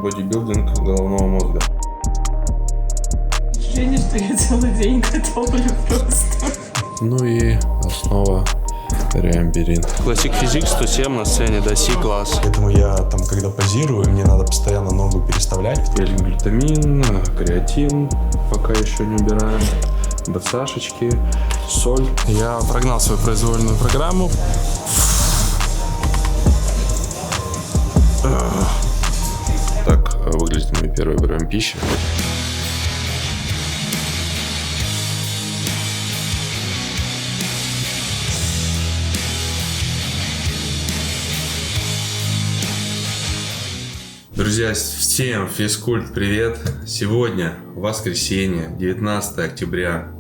бодибилдинг головного мозга. Ощущение, что я целый день готовлю просто. Ну и основа ремберин. Classic Physics 107 на сцене, да, C-класс. Поэтому я там, когда позирую, мне надо постоянно ногу переставлять. Глютамин, креатин, пока еще не убираем. БЦАшечки, соль. Я прогнал свою произвольную программу. Так выглядит мой первый прием пищи. Друзья, всем физкульт привет! Сегодня воскресенье, 19 октября,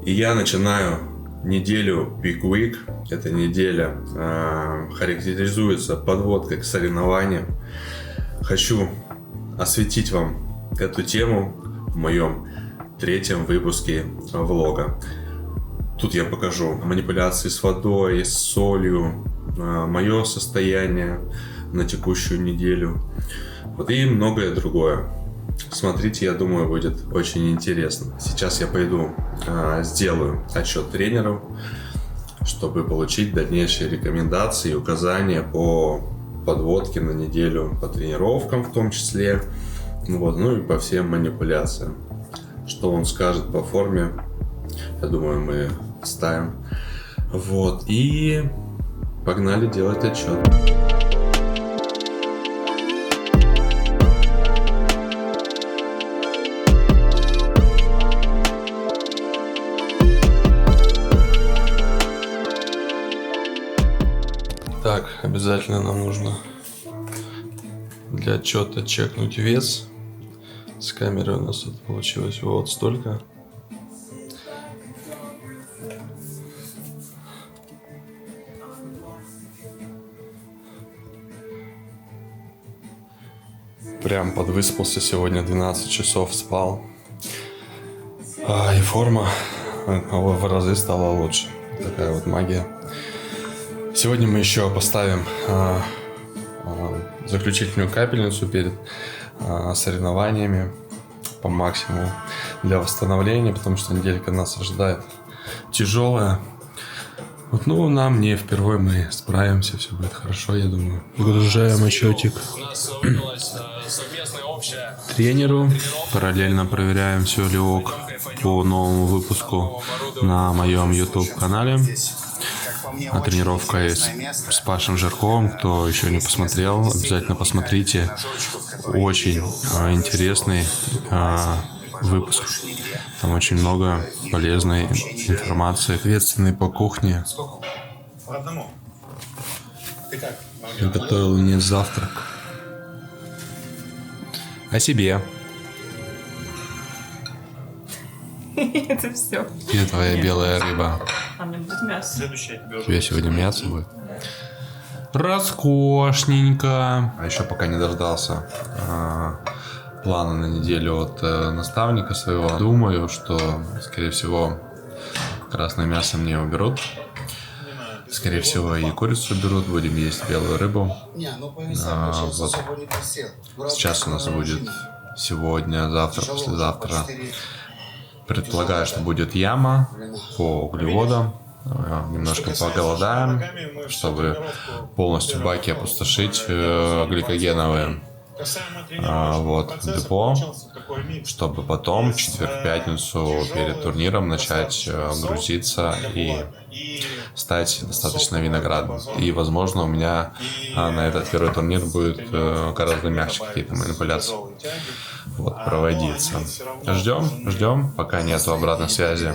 и я начинаю неделю Big Week. Эта неделя характеризуется подводкой к соревнованиям. Хочу осветить вам эту тему в моем третьем выпуске влога. Тут я покажу манипуляции с водой, с солью, мое состояние на текущую неделю, вот, и многое другое. Смотрите, я думаю, будет очень интересно. Сейчас я пойду сделаю отчет тренеру, чтобы получить дальнейшие рекомендации и указания по подводке на неделю, по тренировкам в том числе, вот, ну и по всем манипуляциям. Что он скажет по форме, я думаю, мы ставим. Вот, и погнали делать отчет. Так, обязательно нам нужно для отчета чекнуть вес. С камеры у нас это получилось вот столько. Прям подвыспался сегодня, 12 часов спал. И форма в разы стала лучше. Такая вот магия. Сегодня мы еще поставим заключительную капельницу перед соревнованиями по максимуму для восстановления, потому что неделька нас ожидает тяжелая. Вот, ну, нам не впервые, мы справимся, все будет хорошо, я думаю. Выгружаем отчетик тренеру, параллельно проверяем, все ли ок по новому выпуску на моем YouTube канале. Тренировка с Пашем Жирковым. Кто еще не посмотрел, обязательно посмотрите. Очень интересный выпуск. Там очень много полезной информации. Ответственный по кухне. Готовил мне завтрак. О себе. Это все. И твоя белая рыба. А мне будет мясо. У тебя сегодня мясо будет? Роскошненько. А еще пока не дождался плана на неделю от наставника своего. Думаю, что, скорее всего, красное мясо мне уберут. Скорее всего, и курицу уберут. Будем есть белую рыбу. Вот. Сейчас у нас будет сегодня, завтра, послезавтра. Предполагаю, что будет яма по углеводам. Немножко поголодаем, чтобы полностью баки опустошить гликогеновые. Вот, депо, чтобы потом в четверг-пятницу перед турниром начать грузиться и стать достаточно виноградным. И, возможно, у меня на этот первый турнир будет гораздо мягче какие-то манипуляции проводиться. Ждем, пока нету обратной связи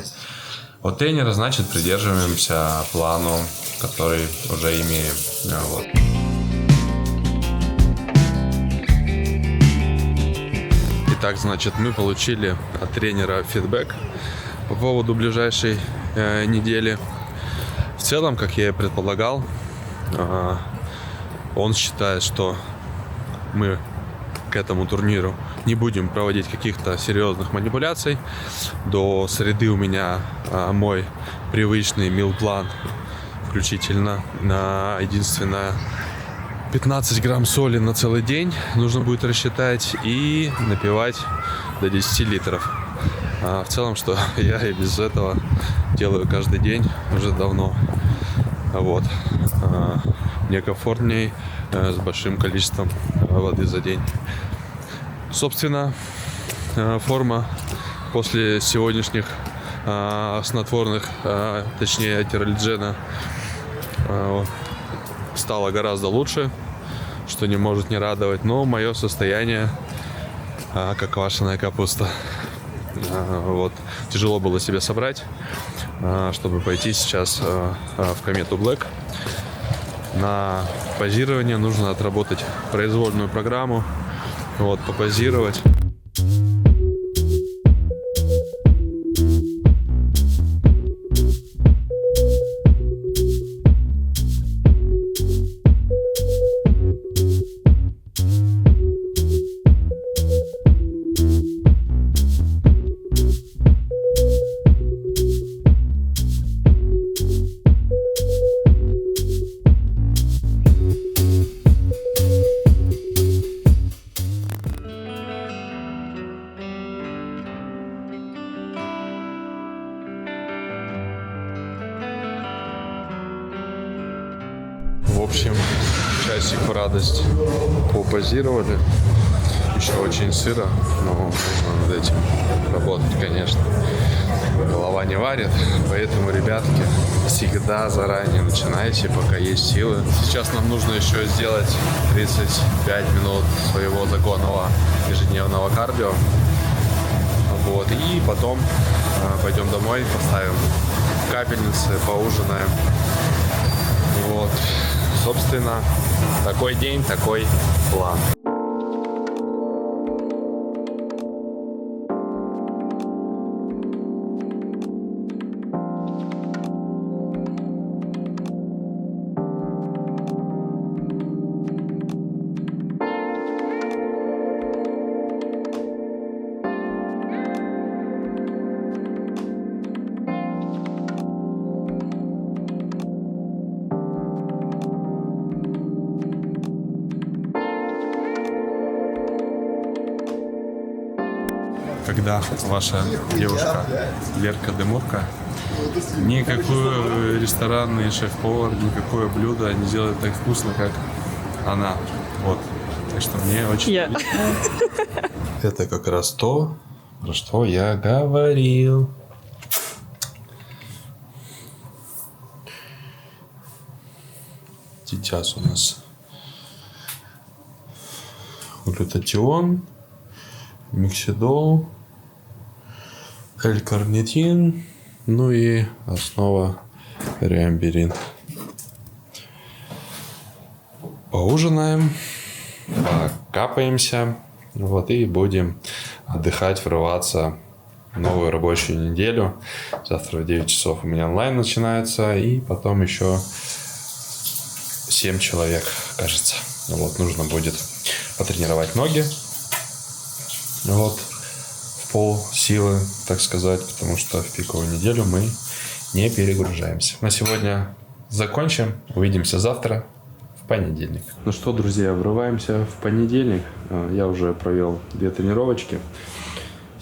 от тренера, значит, придерживаемся плану, который уже имеем. Вот. Итак, значит, мы получили от тренера фидбэк по поводу ближайшей недели. В целом, как я и предполагал, он считает, что мы к этому турниру не будем проводить каких-то серьезных манипуляций. До среды у меня мой привычный мил-план включительно. Единственное, 15 грамм соли на целый день нужно будет рассчитать и напивать до 10 литров. А в целом, что я и без этого делаю каждый день уже давно. Вот. Мне комфортней с большим количеством воды за день. Собственно, форма после сегодняшних снотворных, точнее тиролиджена, стало гораздо лучше, что не может не радовать. Но мое состояние как квашеная капуста. Вот. Тяжело было себя собрать, чтобы пойти сейчас в Комету Black. На позирование нужно отработать произвольную программу, вот, попозировать. В общем, часик в радость попозировали. Еще очень сыро, но нужно над этим работать, конечно. Голова не варит, поэтому, ребятки, всегда заранее начинайте, пока есть силы. Сейчас нам нужно еще сделать 35 минут своего законного ежедневного кардио. Вот, и потом пойдем домой, поставим капельницы, поужинаем. Вот. Собственно, такой день, такой план. Когда ваша девушка Лерка Дымовка, никакой ресторанный шеф-повар, никакое блюдо не делает так вкусно, как она. Вот. Так что мне очень... Это как раз то, про что я говорил. Сейчас у нас глютатион, миксидол, L-карнитин, ну и основа риамберин. Поужинаем, покапаемся, вот, и будем отдыхать, врываться в новую рабочую неделю. Завтра в 9 часов у меня онлайн начинается, и потом еще 7 человек, кажется. Вот, нужно будет потренировать ноги. Вот, в пол силы, так сказать, потому что в пиковую неделю мы не перегружаемся. На сегодня закончим. Увидимся завтра, в понедельник. Ну что, друзья, врываемся в понедельник. Я уже провел 2 тренировочки.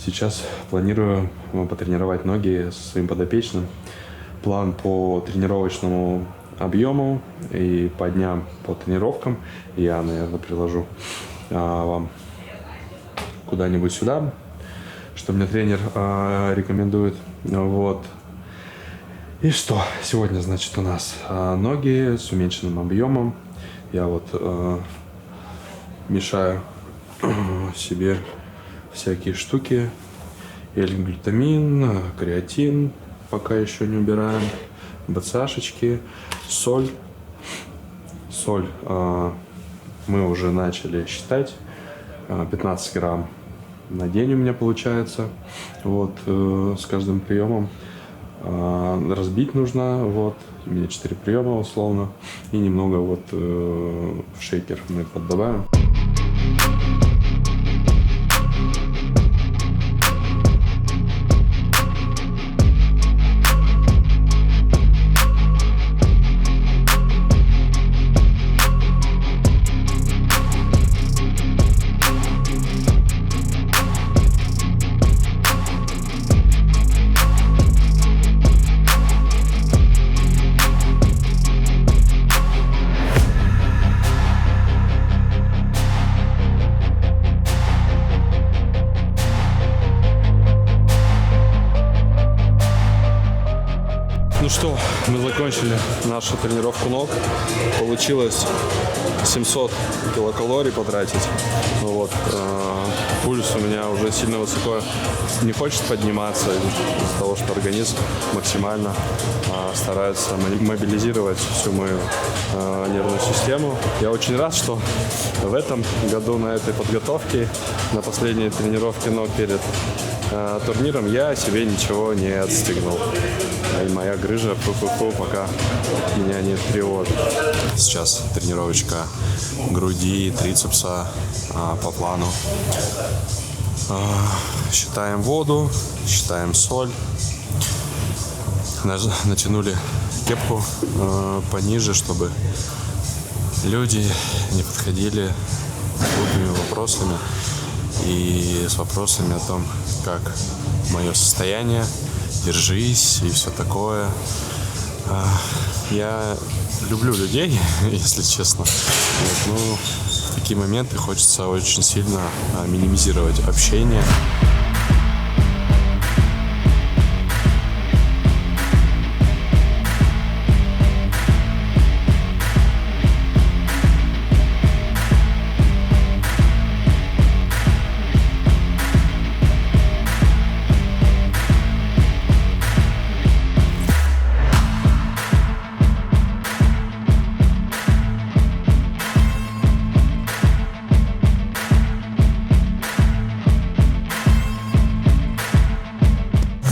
Сейчас планирую потренировать ноги со своим подопечным. План по тренировочному объему и по дням по тренировкам я, наверное, приложу вам куда-нибудь сюда, что мне тренер рекомендует. Вот. И что? Сегодня, значит, у нас ноги с уменьшенным объемом. Я вот мешаю себе всякие штуки. L-глютамин, креатин, пока еще не убираем. БЦАшечки, соль. Соль мы уже начали считать. 15 грамм на день у меня получается. Вот, с каждым приемом разбить нужно. Вот, у меня 4 приема условно. И немного вот в шейкер мы поддаваем. Мы закончили нашу тренировку ног. Получилось 700 килокалорий потратить. Вот. Пульс у меня уже сильно высоко не хочет подниматься из-за того, что организм максимально старается мобилизировать всю мою нервную систему. Я очень рад, что в этом году на этой подготовке, на последней тренировке ног перед турниром я себе ничего не отстегнул. И моя грыжа пока меня не тревожит. Сейчас тренировочка груди, трицепса по плану. Считаем воду, считаем соль. Натянули кепку пониже, чтобы люди не подходили с глупыми вопросами и с вопросами о том, как мое состояние, держись и все такое. Я люблю людей, если честно. Вот, но в такие моменты хочется очень сильно минимизировать общение.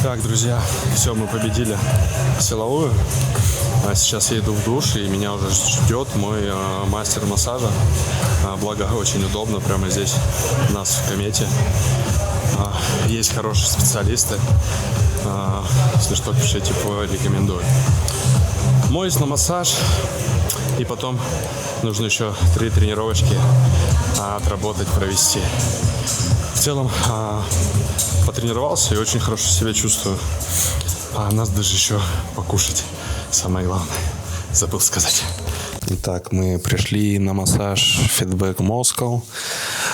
Так, друзья, все, мы победили силовую. Сейчас я иду в душ, и меня уже ждет мой мастер массажа. Благо, очень удобно, прямо здесь у нас в Комете. Есть хорошие специалисты. Если что, пишите, порекомендую. Моюсь на массаж, и потом нужно еще 3 тренировочки отработать, провести. В целом, потренировался и очень хорошо себя чувствую. Нас даже еще покушать. Самое главное. Забыл сказать. Итак, мы пришли на массаж Feedback Moscow.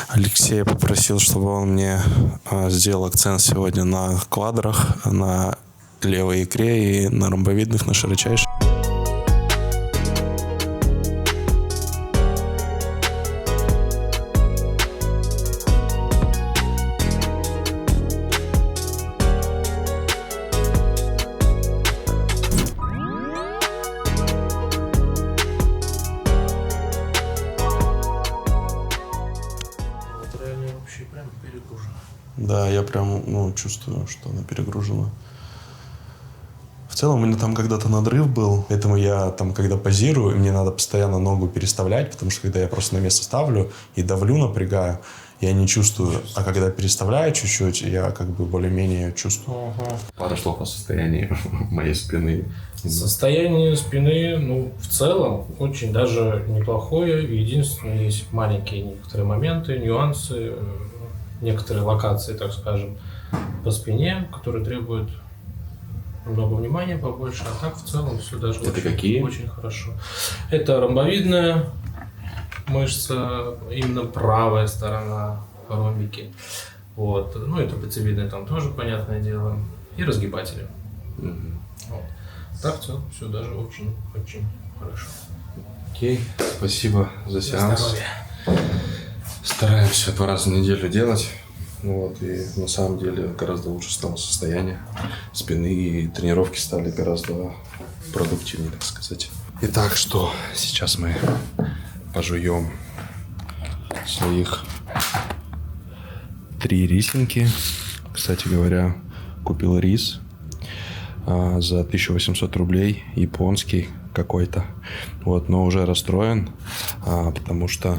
Алексей попросил, чтобы он мне сделал акцент сегодня на квадрах, на левой икре и на ромбовидных, на широчайших. Да, я прям, чувствую, что она перегружена. В целом у меня там когда-то надрыв был, поэтому я там, когда позирую, мне надо постоянно ногу переставлять, потому что когда я просто на место ставлю и давлю, напрягаю, я не чувствую. А когда переставляю чуть-чуть, я как бы более-менее чувствую. Пару слов о состоянии моей спины. Состояние спины, в целом, очень даже неплохое. Единственное, есть маленькие некоторые моменты, нюансы, некоторые локации, так скажем, по спине, которые требуют много внимания побольше, а так в целом все даже Это очень, какие? очень хорошо. Это ромбовидная мышца, именно правая сторона ромбики. Вот. И трапециевидная там тоже, понятное дело. И разгибатели. Вот. Так в целом все даже очень хорошо. Окей, спасибо за сеанс. Здоровья. Стараемся 2 раза в неделю делать. И на самом деле гораздо лучше стало состояние спины, и тренировки стали гораздо продуктивнее, так сказать. Итак, что сейчас мы пожуем своих 3 рисинки. Кстати говоря, купил рис за 1800 рублей, японский какой-то. Но уже расстроен, потому что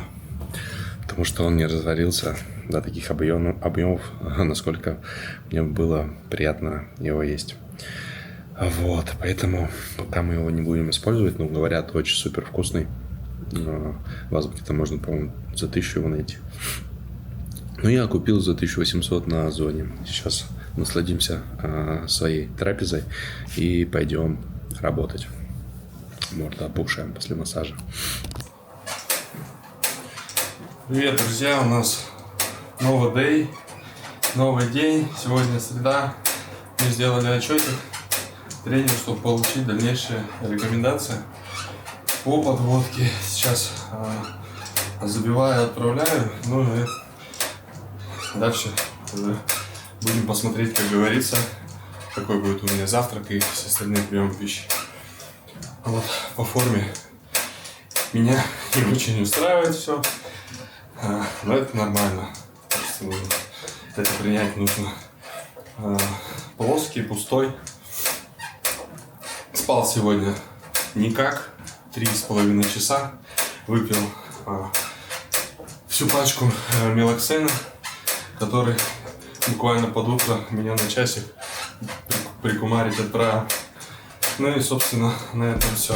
он не разварился до таких объемов, насколько мне было приятно его есть. Поэтому пока мы его не будем использовать, говорят, очень супер вкусный. В Азбуке можно, по-моему, за 1000 его найти. Я купил за 1800 на Озоне. Сейчас насладимся своей трапезой и пойдем работать. Морда опухшая после массажа. Привет, друзья, у нас новый день, сегодня среда, мы сделали отчетик, тренер, чтобы получить дальнейшие рекомендации по подводке. Сейчас забиваю, отправляю, ну и дальше уже будем посмотреть, как говорится, какой будет у меня завтрак и все остальные приемы пищи. Вот, по форме меня не очень устраивает все, но это нормально. Это принять нужно. Плоский, пустой. Спал сегодня никак, 3,5 часа. Выпил всю пачку мелоксена, который буквально под утро меня на часик прикумарить отправил. Ну и, собственно, на этом все.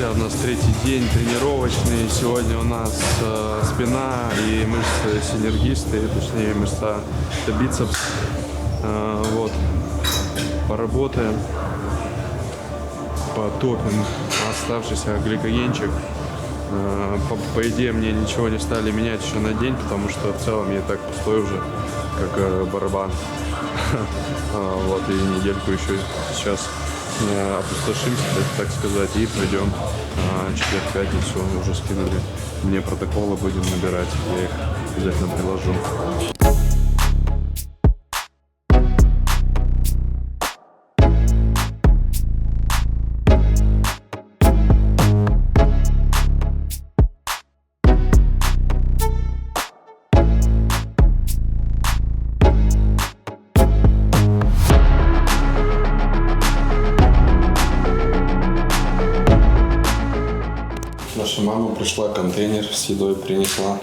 У нас третий день тренировочный. Сегодня у нас спина и мышцы синергисты, точнее мышца бицепс. Вот. Поработаем, потопим оставшийся гликогенчик. По идее, мне ничего не стали менять еще на день, потому что в целом я так пустой уже, как барабан. Вот, и недельку еще сейчас опустошимся, так сказать, и придем четверг-пятницу. Уже скинули мне протоколы, будем набирать, я их обязательно приложу. Наша мама пришла, контейнер с едой принесла.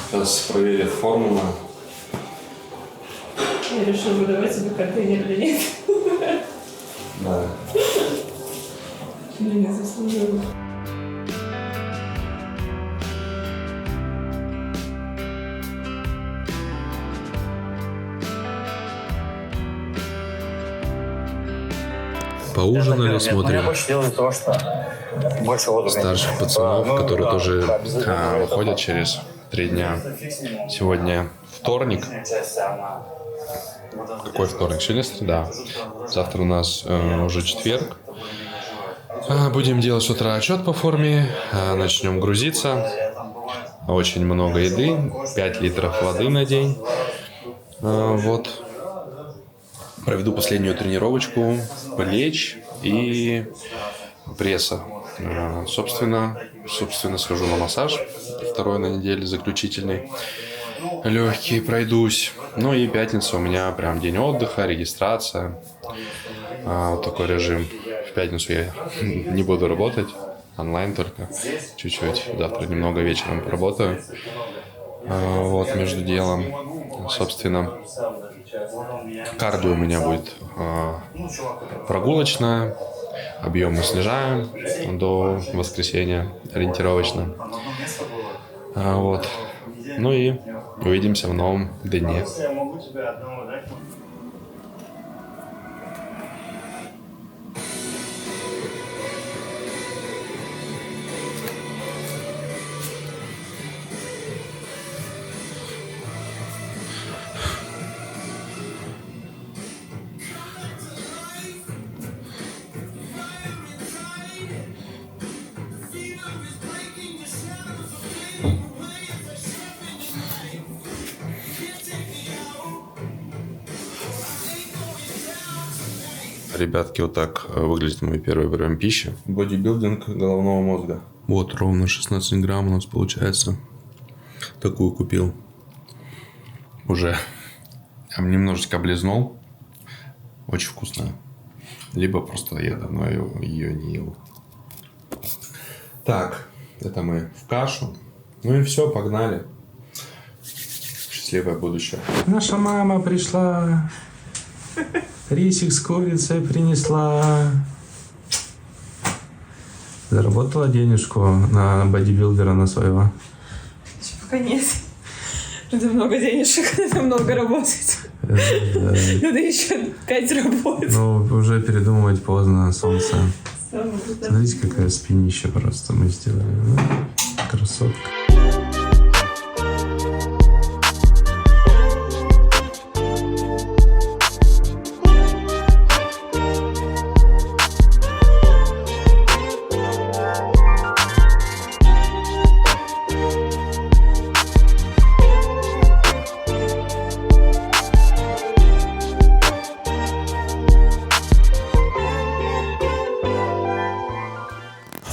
Сейчас проверит формулу. Я решила выдавать тебе контейнер или нет. Да. Или не заслужила. Поужинали, смотрим больше делают то, что больше отдыха. старших пацанов, которые тоже выходят через 3 дня. Сегодня вторник. Какой вторник? Сегодня среда. Завтра у нас уже четверг. Будем делать с утра отчет по форме. Начнем грузиться. Очень много еды. 5 литров воды на день. Вот. Проведу последнюю тренировочку, плеч и пресса. Собственно, схожу на массаж, второй на неделе, заключительный. Легкий, пройдусь. Ну и пятница у меня прям день отдыха, регистрация. Вот такой режим. В пятницу я не буду работать, онлайн только, чуть-чуть. Завтра немного вечером поработаю. Вот, между делом, собственно. Кардио у меня будет прогулочное, объем мы снижаем до воскресенья ориентировочно. Вот. Ну и увидимся в новом дне. Ребятки, вот так выглядит мой первый прием пищи. Бодибилдинг головного мозга. Вот, ровно 16 грамм у нас получается. Такую купил. Уже немножечко облизнул. Очень вкусная. Либо просто я давно ее не ел. Так, это мы в кашу. Ну и все, погнали. Счастливое будущее. Наша мама пришла. Рисик с курицей принесла. Заработала денежку на бодибилдера на своего. Еще пока нет. Это много денежек, это много работать. Надо еще 5 работ. Ну, уже передумывать поздно, солнце. Самое главное. Смотрите, какая спинища просто мы сделали. Ну, красотка.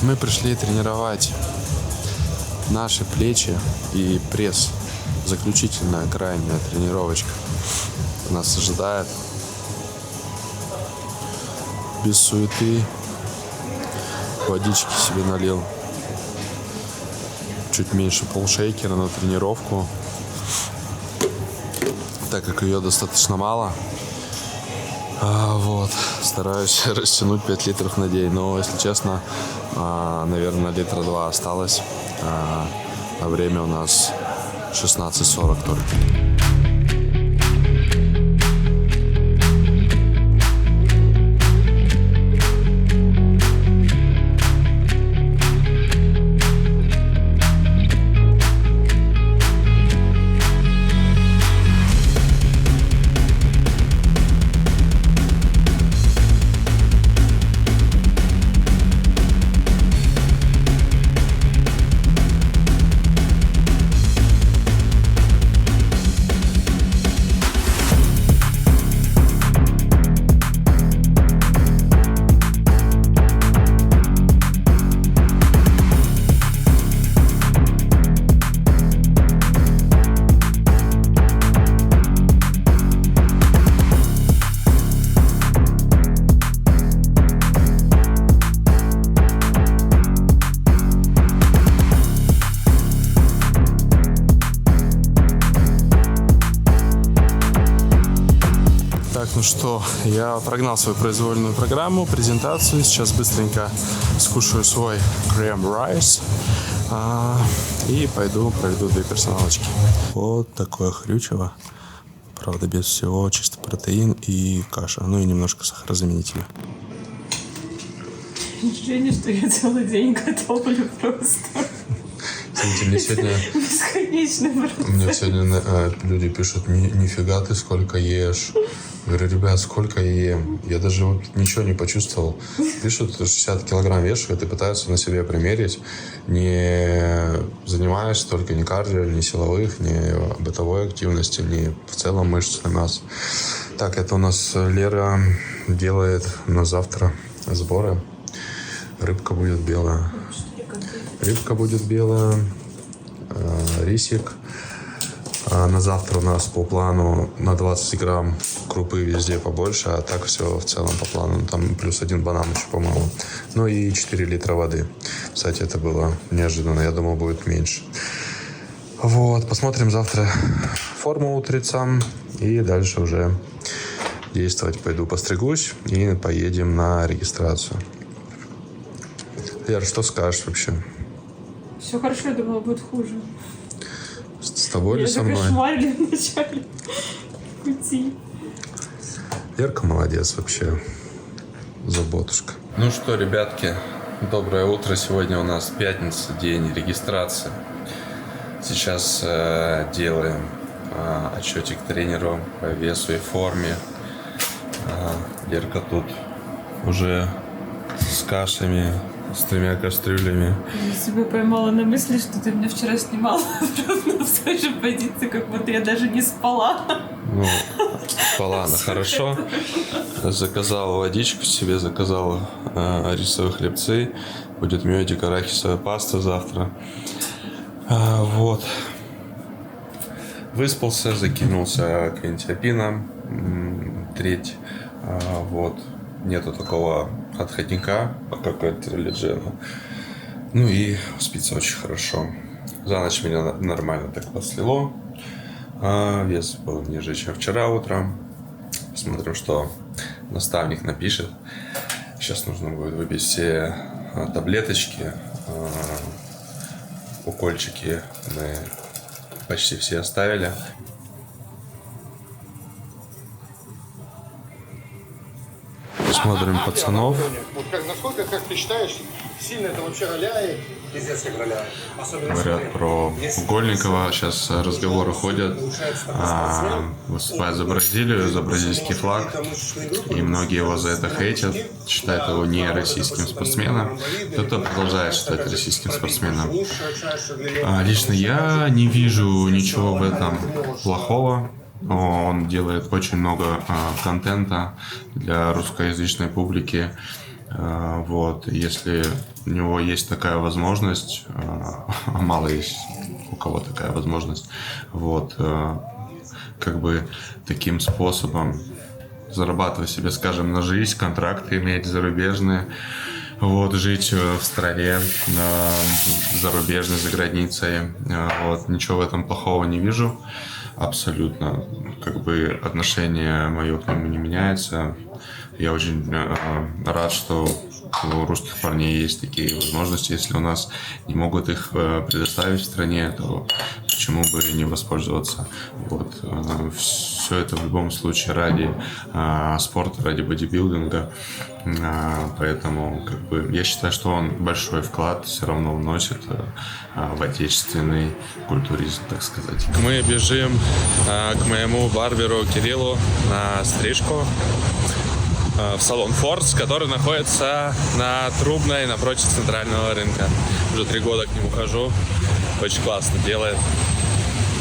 Мы пришли тренировать наши плечи и пресс. Заключительная, крайняя тренировочка нас ожидает. Без суеты. Водички себе налил. Чуть меньше полшейкера на тренировку. Так как ее достаточно мало. Вот. Стараюсь растянуть 5 литров на день. Но, если честно, наверное, литра 2 осталось. А время у нас 16:40 только. Ну что, я прогнал свою произвольную программу, презентацию. Сейчас быстренько скушаю свой крем-райс и пойду проведу 2 персоналочки. Вот такое хрючево. Правда, без всего, чисто протеин и каша. Ну и немножко сахарозаменителя. Ощущение, что я целый день готовлю просто. Смотрите, мне сегодня... Бесконечный процесс. Мне сегодня люди пишут: нифига ты сколько ешь. Я говорю: ребят, сколько я ем? Я даже вот ничего не почувствовал. Пишут, 60 килограмм вешают и пытаются на себе примерить. Не занимаясь только ни кардио, ни силовых, ни бытовой активности, ни в целом мышечной массы. Так, это у нас Лера делает на завтра сборы. Рыбка будет белая. Рыбка будет белая, рисик. На завтра у нас по плану на 20 грамм крупы везде побольше, а так все в целом по плану. Там плюс 1 банан еще, по-моему. Ну и 4 литра воды. Кстати, это было неожиданно. Я думал, будет меньше. Вот, посмотрим завтра форму утрицам. И дальше уже действовать. Пойду постригусь и поедем на регистрацию. Лер, что скажешь вообще? Все хорошо, я думала, будет хуже. С тобой или Я со мной? закошмарили в начале пути. Лерка молодец вообще. Заботушка. Ну что, ребятки, доброе утро. Сегодня у нас пятница, день регистрации. Сейчас делаем отчетик тренеру по весу и форме. Лерка тут уже с кашами, с 3 кастрюлями. Я себя поймала на мысли, что ты меня вчера снимала в той же позиции, как будто я даже не спала. Ну, спала она хорошо. Заказала водичку себе, заказала рисовые хлебцы. Будет медик, арахисовая паста завтра. Вот. Выспался, закинулся квинтиапином. Треть. Вот. Нету такого отходника, как от Релиджена. Ну и спится очень хорошо. За ночь меня нормально так послило. Вес был ниже, чем вчера утром. Посмотрим, что наставник напишет. Сейчас нужно будет выпить все таблеточки. Укольчики мы почти все оставили. Смотрим пацанов. Вот насколько, как ты считаешь, сильно это вообще роляет? Пиздец, как роляет. Говорят про Угольникова. Сейчас разговоры ходят. Выступает за Бразилию, за бразильский флаг. И многие его за это хейтят. Считают его не российским спортсменом. Кто-то продолжает считать российским спортсменом. Лично я не вижу ничего в этом плохого. Он делает очень много контента для русскоязычной публики. Вот, если у него есть такая возможность, мало есть у кого такая возможность, вот, как бы таким способом зарабатывать себе, скажем, на жизнь, контракты иметь зарубежные, вот, жить в стране зарубежной, за границей, вот, ничего в этом плохого не вижу. Абсолютно. Как бы отношение мое к нему не меняется. Я очень рад, что у русских парней есть такие возможности. Если у нас не могут их предоставить в стране, то почему бы не воспользоваться? Вот. Все это в любом случае ради спорта, ради бодибилдинга. Поэтому как бы, я считаю, что он большой вклад все равно вносит в отечественный культуризм, так сказать. Мы бежим к моему барберу Кириллу на стрижку в салон Форс, который находится на Трубной, напротив центрального рынка. Уже 3 года к нему хожу. Очень классно делает.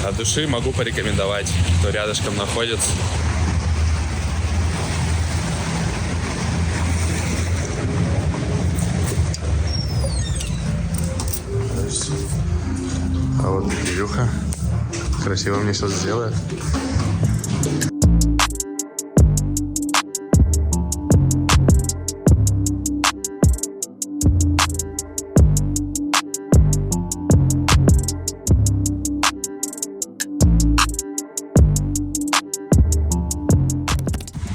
От души могу порекомендовать, кто рядышком находится. А вот Илюха красиво мне сейчас сделает.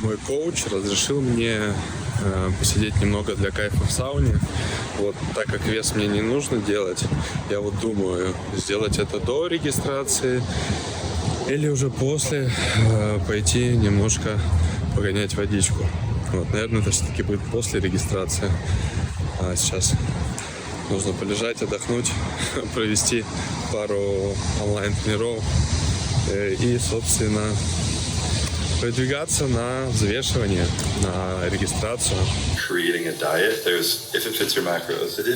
Мой коуч разрешил мне посидеть немного для кайфа в сауне. Вот, так как вес мне не нужно делать, я вот думаю, сделать это до регистрации или уже после пойти немножко погонять водичку. Вот, наверное, это все-таки будет после регистрации. А сейчас нужно полежать, отдохнуть, провести пару онлайн-тренировок и, собственно, продвигаться на взвешивание, на регистрацию.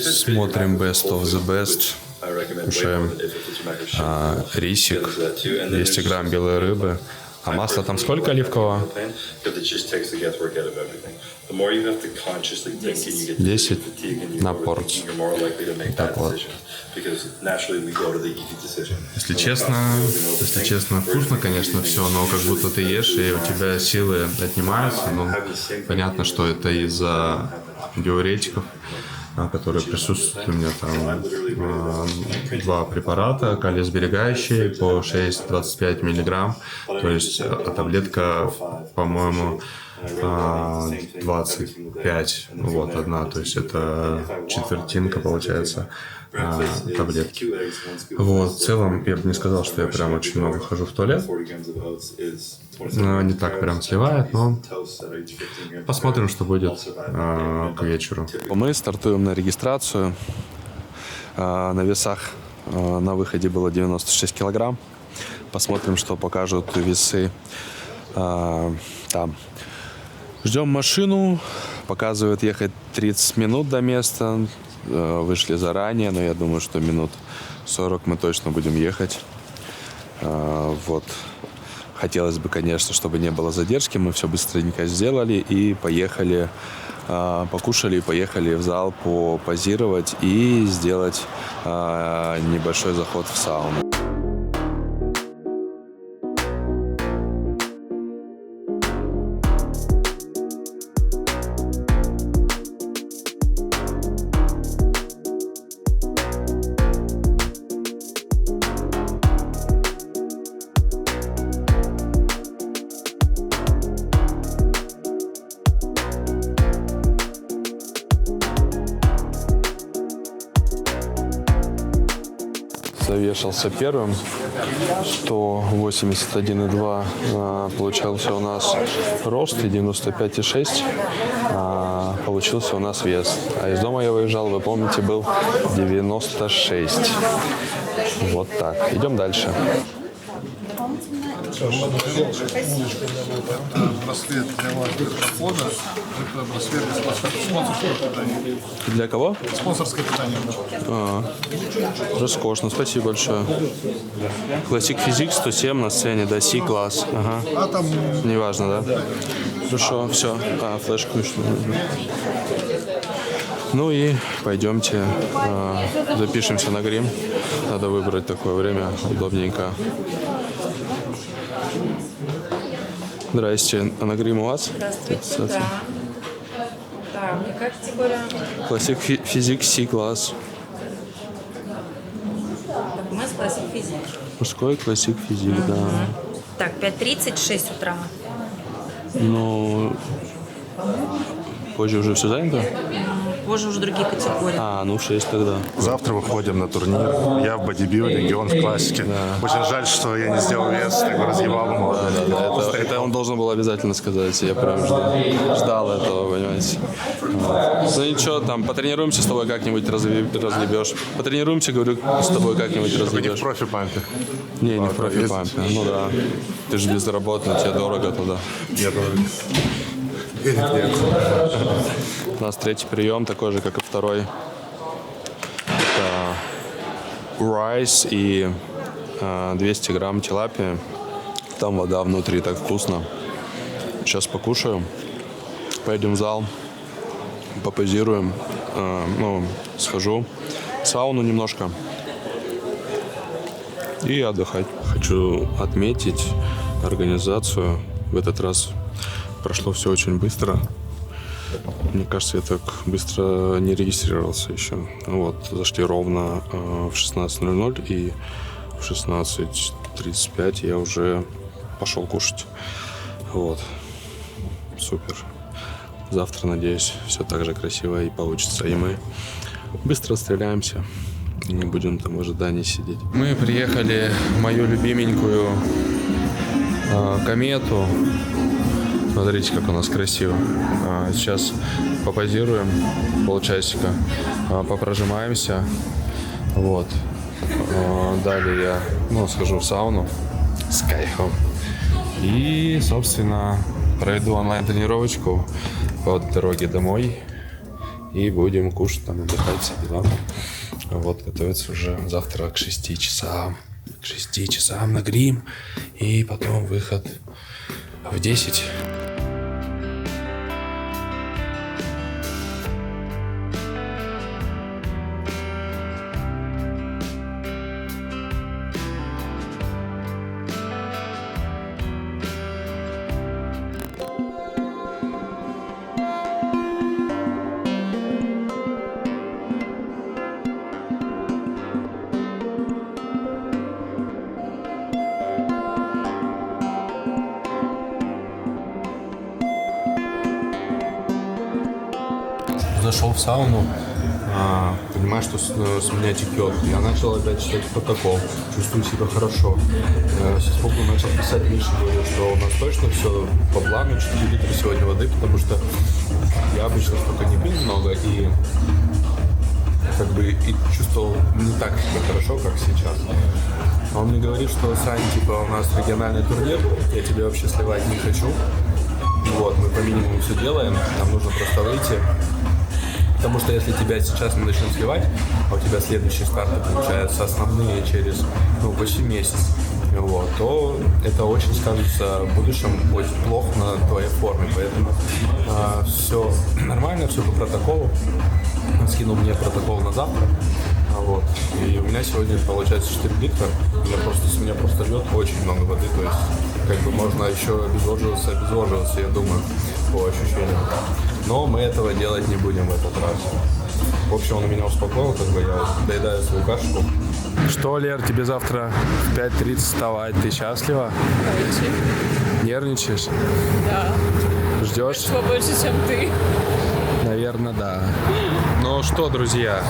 Смотрим Best of the Best. Кушаем рисик, 200 грамм белой рыбы. А масло там сколько оливкового? 10 на порцию. Так вот. Если честно, вкусно, конечно, все, но как будто ты ешь, и у тебя силы отнимаются. Но понятно, что это из-за диуретиков, которые присутствуют. У меня там 2 препарата, калиесберегающие по 6-25 миллиграмм. То есть таблетка, по-моему, 25, вот одна, то есть это четвертинка получается таблетки. Вот, в целом я бы не сказал, что я прям очень много хожу в туалет. Не так прям сливает, но посмотрим, что будет к вечеру. Мы стартуем на регистрацию. На весах на выходе было 96 килограмм. Посмотрим, что покажут весы там. Ждем машину, показывают ехать 30 минут до места. Вышли заранее, но я думаю, что минут 40 мы точно будем ехать. Вот. Хотелось бы, конечно, чтобы не было задержки. Мы все быстренько сделали и поехали, покушали и поехали в зал попозировать и сделать небольшой заход в сауну. вешался первым. 181,2 получался у нас рост и 95,6 получился у нас вес. А из дома я выезжал, вы помните, был 96. Вот так. Идем дальше. Браслет для вас фото. Это браслет для спонсорского питания. Для кого? Спонсорское питание. Роскошно, спасибо большое. Classic Physics 107 на сцене, да, C-класс. Ага. А там Неважно, да? Хорошо, все. Флешку еще нужно. Ну и пойдемте запишемся на грим. Надо выбрать такое время удобненько. Здрасте. А на грим у вас? Здравствуйте. Да. Так, какая категория? Classic Physics C-класс. Так, у нас классик физик. Мужской Classic Physics, да. Так, 5:30, 6 утра. Ну, позже уже все занято? Позже уже другие категории. Ну 6 тогда. Завтра выходим на турнир. Я в бодибилдинге, он в классике. Очень жаль, что я не сделал вес, так бы разъебал ему. Это он должен был обязательно сказать. Я прям ждал этого, понимаете. Ну ничего, там, потренируемся с тобой как-нибудь разъебешь. Потренируемся, говорю, с тобой как-нибудь Не в разъебешь. профи-пампе. Не в профи-пампе. Ну да. Ты же безработный, тебе дорого туда. Нет, денег нет. У нас третий прием, такой же, как и второй. Это райс и 200 грамм тилапия. Там вода внутри, так вкусно. Сейчас покушаю. Пойдем в зал. Попозируем. Схожу в сауну немножко. И отдыхать. Хочу отметить организацию. В этот раз прошло все очень быстро. Мне кажется, я так быстро не регистрировался еще. Вот, зашли ровно в 16:00 и в 16:35 я уже пошел кушать. Вот. Супер. Завтра, надеюсь, все так же красиво и получится. И мы быстро стреляемся. И не будем там в ожидании сидеть. Мы приехали в мою любименькую комету. Смотрите, как у нас красиво. Сейчас попозируем полчасика, попрожимаемся. Вот. Далее я схожу в сауну с кайфом. И, собственно, пройду онлайн-тренировочку по дороге домой. И будем кушать, там, отдыхать, все дела. Вот, готовиться уже завтра к 6 часам. К 6 часам на грим. И потом выход в 10. Зашел в сауну, понимаю, что с меня текет. Я начал опять читать протокол, чувствую себя хорошо. Сесбоку начал писать Мише, говорю, что у нас точно все по плану, 4 литра сегодня воды, потому что я обычно столько не пил много и как бы и чувствовал не так себя хорошо, как сейчас. А он мне говорит, что, Сань, типа, у нас региональный турнир, я тебя вообще сливать не хочу. Вот, мы по минимуму все делаем, нам нужно просто выйти. Потому что если тебя сейчас мы начнем сливать, а у тебя следующие старты получаются основные через 8 месяцев, вот, то это очень скажется в будущем очень плохо на твоей форме. Поэтому все нормально, все по протоколу. Он скинул мне протокол на завтра. Вот. И у меня сегодня получается 4 литра. С меня просто льет очень много воды. То есть как бы можно еще обезвоживаться, я думаю, по ощущениям. Но мы этого делать не будем в этот раз. В общем, он меня успокоил, как бы я доедаю свою кашку. Что, Лер, тебе завтра в 5:30 вставать? Ты счастлива? Очень. Нервничаешь? Да. Ждешь? Побольше, чем ты. Наверное, да. Ну что, друзья,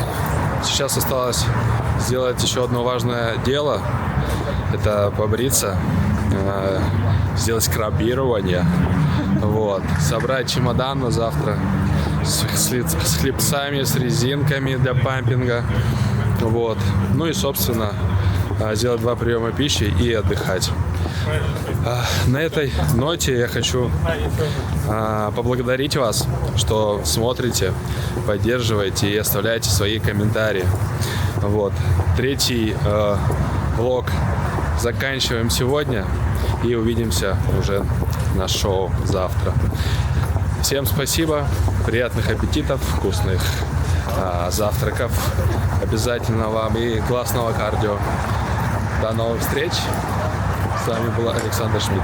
сейчас осталось сделать еще одно важное дело. Это побриться, сделать скрабирование, вот, собрать чемодан на завтра с хлебцами, с резинками для пампинга, вот. Ну и, собственно, сделать 2 приема пищи и отдыхать. На этой ноте я хочу поблагодарить вас, что смотрите, поддерживаете и оставляете свои комментарии. Вот. 3-й влог заканчиваем сегодня и увидимся уже на шоу завтра. Всем спасибо, приятных аппетитов, вкусных завтраков обязательно вам и классного кардио. До новых встреч. С вами был Александр Шмидт.